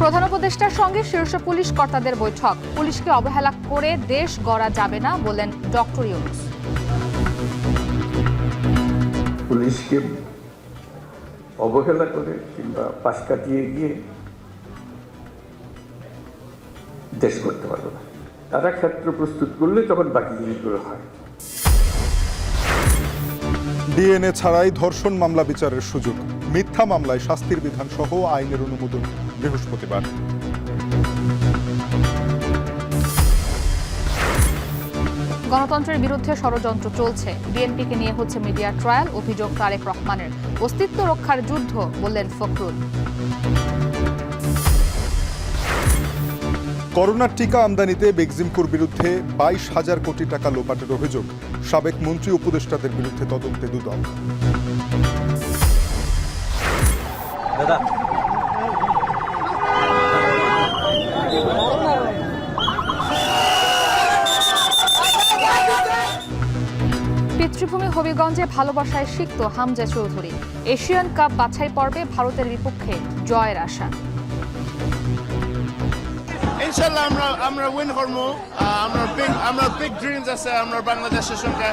প্রধান উপদেষ্টার সঙ্গে শীর্ষ পুলিশ কর্তাদের বৈঠক। পুলিশকে অবহেলা করে দেশ গড়া যাবে না বলেন ডক্টর ইউনূস। পুলিশকে অবহেলা করে কিংবা পাশ কাটিয়ে গিয়ে দেশ করতে পারবে না। তারা ক্ষেত্র প্রস্তুত করলে তখন বাকি জিনিসগুলো হয়। ডিএনএ ছাড়াই ধর্ষণ মামলা বিচারের সুযোগ, মিথ্যা মামলায় শাস্তির বিধান সহ আইনের অনুমোদন বৃহস্পতিবার। গণতন্ত্রের বিরুদ্ধে ষড়যন্ত্র চলছে, বিএনপিকে নিয়ে হচ্ছে মিডিয়া ট্রায়াল, অভিযোগ তারেক রহমানের। অস্তিত্ব রক্ষার যুদ্ধ বললেন ফখরুল। করোনার টিকা আমদানিতে বেক্সিমকোর বিরুদ্ধে 22,000 কোটি টাকা লোপাটের অভিযোগ, সাবেক মন্ত্রী উপদেষ্টাদের বিরুদ্ধে তদন্তে দুদক। পিতৃভূমি হবিগঞ্জে ভালোবাসায় সিক্ত হামজা চৌধুরী। এশিয়ান কাপ বাছাই পর্বে ভারতের বিপক্ষে জয়ের আশা। ইনশাআল্লাহ আমরা উইন করব। আমরা বিগ ড্রিমস আছে আমরা বাংলাদেশের সঙ্গে।